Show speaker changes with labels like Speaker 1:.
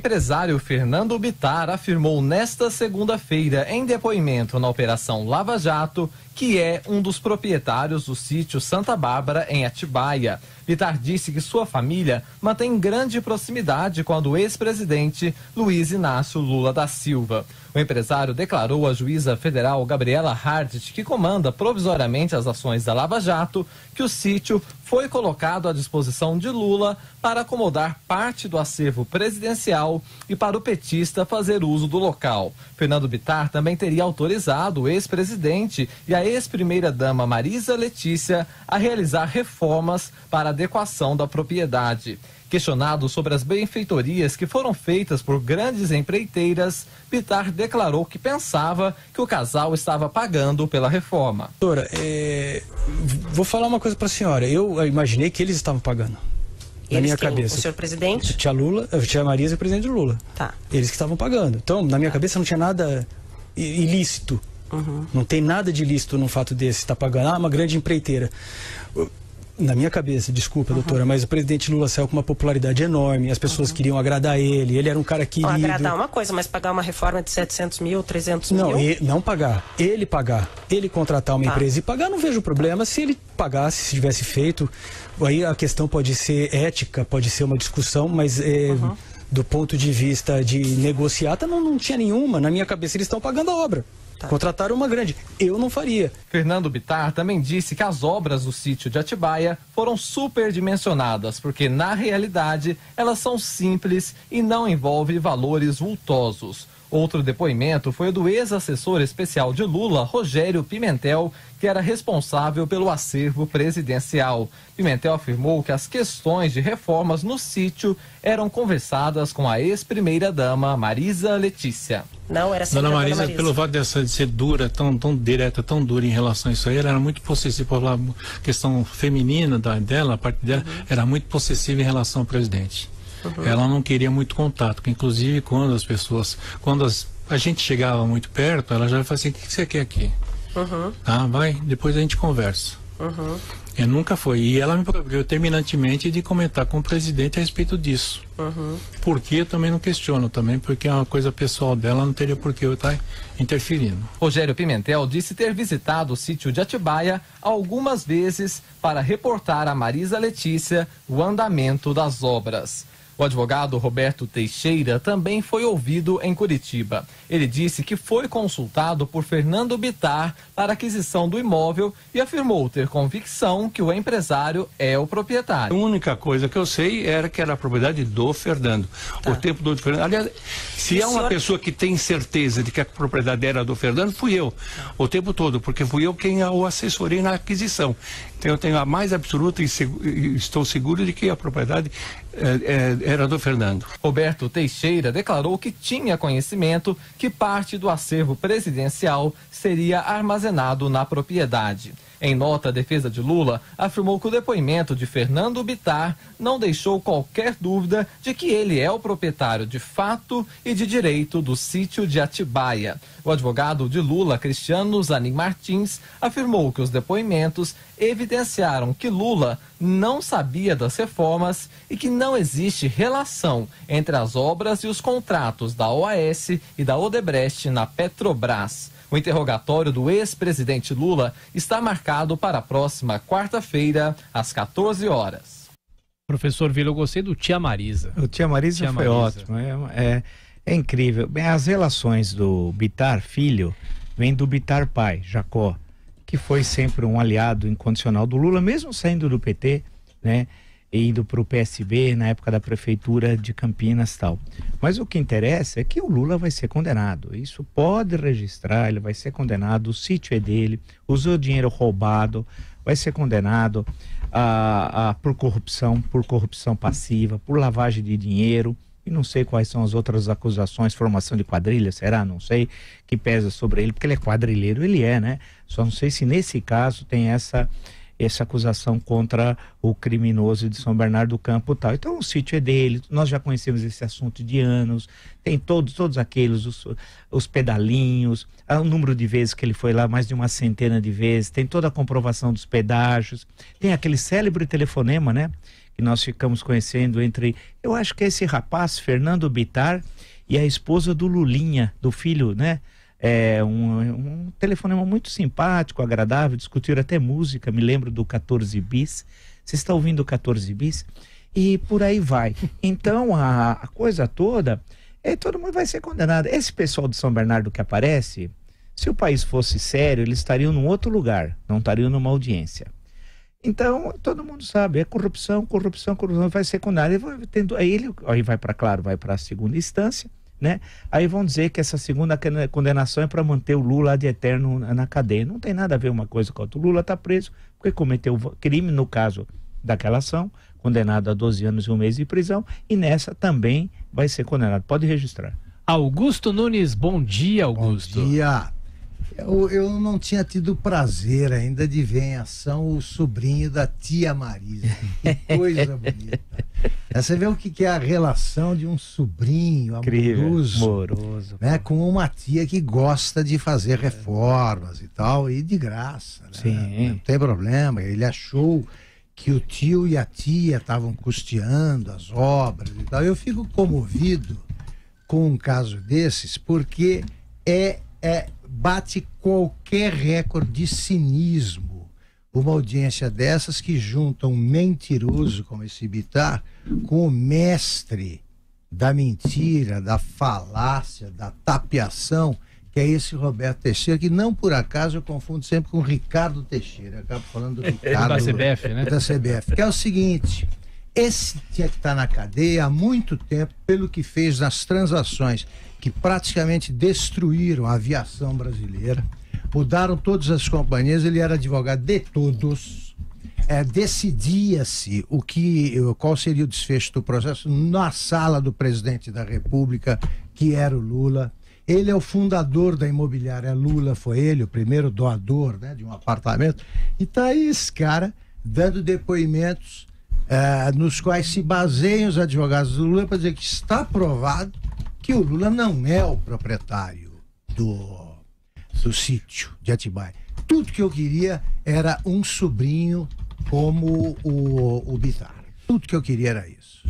Speaker 1: O empresário Fernando Bittar afirmou nesta segunda-feira, em depoimento na Operação Lava Jato, que é um dos proprietários do sítio Santa Bárbara, em Atibaia. Bittar disse que sua família mantém grande proximidade com a do ex-presidente Luiz Inácio Lula da Silva. O empresário declarou à juíza federal Gabriela Hardt, que comanda provisoriamente as ações da Lava Jato, que o sítio foi colocado à disposição de Lula para acomodar parte do acervo presidencial e para o petista fazer uso do local. Fernando Bittar também teria autorizado o ex-presidente e a ex-primeira-dama Marisa Letícia a realizar reformas para adequação da propriedade. Questionado sobre as benfeitorias que foram feitas por grandes empreiteiras, Bittar declarou que pensava que o casal estava pagando pela reforma.
Speaker 2: Doutora, vou falar uma coisa para a senhora. Eu imaginei que eles estavam pagando. Na minha cabeça.
Speaker 3: O senhor presidente?
Speaker 2: Tia Marisa e o presidente Lula.
Speaker 3: Tá.
Speaker 2: Eles que estavam pagando. Então, na minha cabeça não tinha nada ilícito.
Speaker 3: Uhum.
Speaker 2: Não tem nada de ilícito no fato desse estar pagando. Ah, uma grande empreiteira. Na minha cabeça, desculpa, doutora, mas o presidente Lula saiu com uma popularidade enorme, as pessoas queriam agradar ele era um cara querido.
Speaker 3: Agradar uma coisa, mas pagar uma reforma de 700 mil, 300 mil?
Speaker 2: Não pagar, ele contratar uma empresa e pagar, não vejo problema. Se ele pagasse, se tivesse feito, aí a questão pode ser ética, pode ser uma discussão, mas do ponto de vista de negociata não tinha nenhuma. Na minha cabeça eles estão pagando a obra. Contrataram uma grande. Eu não faria.
Speaker 1: Fernando Bittar também disse que as obras do sítio de Atibaia foram superdimensionadas, porque na realidade elas são simples e não envolvem valores vultosos. Outro depoimento foi o do ex-assessor especial de Lula, Rogério Pimentel, que era responsável pelo acervo presidencial. Pimentel afirmou que as questões de reformas no sítio eram conversadas com a ex-primeira-dama Marisa Letícia.
Speaker 3: Não, era sempre
Speaker 4: Dona Marisa, pelo fato de ser dura, tão direta, tão dura em relação a isso aí, ela era muito possessiva, a questão feminina dela, a parte dela, era muito possessiva em relação ao presidente. Ela não queria muito contato, porque inclusive quando a gente chegava muito perto, ela já falava assim: o que você quer aqui? Tá, vai, depois a gente conversa. E nunca foi. E ela me proibiu terminantemente de comentar com o presidente a respeito disso. Porque eu também não questiono também, porque é uma coisa pessoal dela, não teria por que eu estar interferindo.
Speaker 1: Rogério Pimentel disse ter visitado o sítio de Atibaia algumas vezes para reportar a Marisa Letícia o andamento das obras. O advogado Roberto Teixeira também foi ouvido em Curitiba. Ele disse que foi consultado por Fernando Bittar para a aquisição do imóvel e afirmou ter convicção que o empresário é o proprietário.
Speaker 5: A única coisa que eu sei era que era a propriedade do Fernando. O tempo do Fernando. Aliás, se é uma pessoa que tem certeza de que a propriedade era do Fernando, fui eu. O tempo todo, porque fui eu quem o assessorei na aquisição. Então eu tenho a mais absoluta e estou seguro de que a propriedade era do Fernando.
Speaker 1: Roberto Teixeira declarou que tinha conhecimento que parte do acervo presidencial seria armazenado na propriedade. Em nota, a defesa de Lula afirmou que o depoimento de Fernando Bittar não deixou qualquer dúvida de que ele é o proprietário de fato e de direito do sítio de Atibaia. O advogado de Lula, Cristiano Zanin Martins, afirmou que os depoimentos evidenciaram que Lula não sabia das reformas e que não existe relação entre as obras e os contratos da OAS e da Odebrecht na Petrobras. O interrogatório do ex-presidente Lula está marcado para a próxima quarta-feira, às 14 horas.
Speaker 6: Professor Vila, eu gostei do Tia Marisa.
Speaker 7: O Tia Marisa foi ótimo, é incrível. Bem, as relações do Bittar filho vêm do Bittar pai, Jacó, que foi sempre um aliado incondicional do Lula, mesmo saindo do PT, né? Indo para o PSB na época da prefeitura de Campinas e tal. Mas o que interessa é que o Lula vai ser condenado. Isso pode registrar, ele vai ser condenado, o sítio é dele, usou dinheiro roubado, vai ser condenado por corrupção passiva, por lavagem de dinheiro, e não sei quais são as outras acusações, formação de quadrilha, será? Não sei, que pesa sobre ele, porque ele é quadrilheiro, ele é, né? Só não sei se nesse caso tem essa acusação contra o criminoso de São Bernardo do Campo e tal. Então o sítio é dele, nós já conhecemos esse assunto de anos, tem todos aqueles, os pedalinhos, o número de vezes que ele foi lá, mais de uma centena de vezes, tem toda a comprovação dos pedágios, tem aquele célebre telefonema, né, que nós ficamos conhecendo entre... Eu acho que é esse rapaz, Fernando Bittar, e a esposa do Lulinha, do filho, né? É um telefonema muito simpático, agradável, discutiram até música, me lembro do 14 bis. Você está ouvindo o 14 bis? E por aí vai. Então, a coisa toda, todo mundo vai ser condenado. Esse pessoal de São Bernardo que aparece, se o país fosse sério, eles estariam num outro lugar, não estariam numa audiência. Então, todo mundo sabe, é corrupção, corrupção, corrupção, vai ser condenado. Aí vai para a segunda instância, né? Aí vão dizer que essa segunda condenação é para manter o Lula de eterno na cadeia. Não tem nada a ver uma coisa com a outra. O Lula está preso porque cometeu crime, no caso daquela ação, condenado a 12 anos e 1 mês de prisão, e nessa também vai ser condenado. Pode registrar.
Speaker 6: Augusto Nunes, bom dia, Augusto.
Speaker 8: Bom dia. Eu não tinha tido o prazer ainda de ver em ação o sobrinho da tia Marisa. Que coisa bonita. Você vê o que é a relação de um sobrinho amoroso, né, com uma tia que gosta de fazer reformas e tal, e de graça. Né?
Speaker 7: Sim.
Speaker 8: Não tem problema. Ele achou que o tio e a tia estavam custeando as obras e tal. Eu fico comovido com um caso desses, porque bate qualquer recorde de cinismo uma audiência dessas que junta um mentiroso como esse Bittar com o mestre da mentira, da falácia, da tapeação, que é esse Roberto Teixeira, que não por acaso eu confundo sempre com o Ricardo Teixeira. Eu acabo falando do Ricardo
Speaker 6: da CBF, né?
Speaker 8: Da CBF, que é o seguinte: esse tinha que estar na cadeia há muito tempo pelo que fez nas transações que praticamente destruíram a aviação brasileira, mudaram todas as companhias. Ele era advogado de todos, decidia-se qual seria o desfecho do processo na sala do presidente da República, que era o Lula. Ele é o fundador da imobiliária Lula, foi ele o primeiro doador, né, de um apartamento, e tá aí esse cara dando depoimentos nos quais se baseiam os advogados do Lula para dizer que está provado que o Lula não é o proprietário do sítio de Atibaia. Tudo que eu queria era um sobrinho como o Bittar. Tudo que eu queria era isso.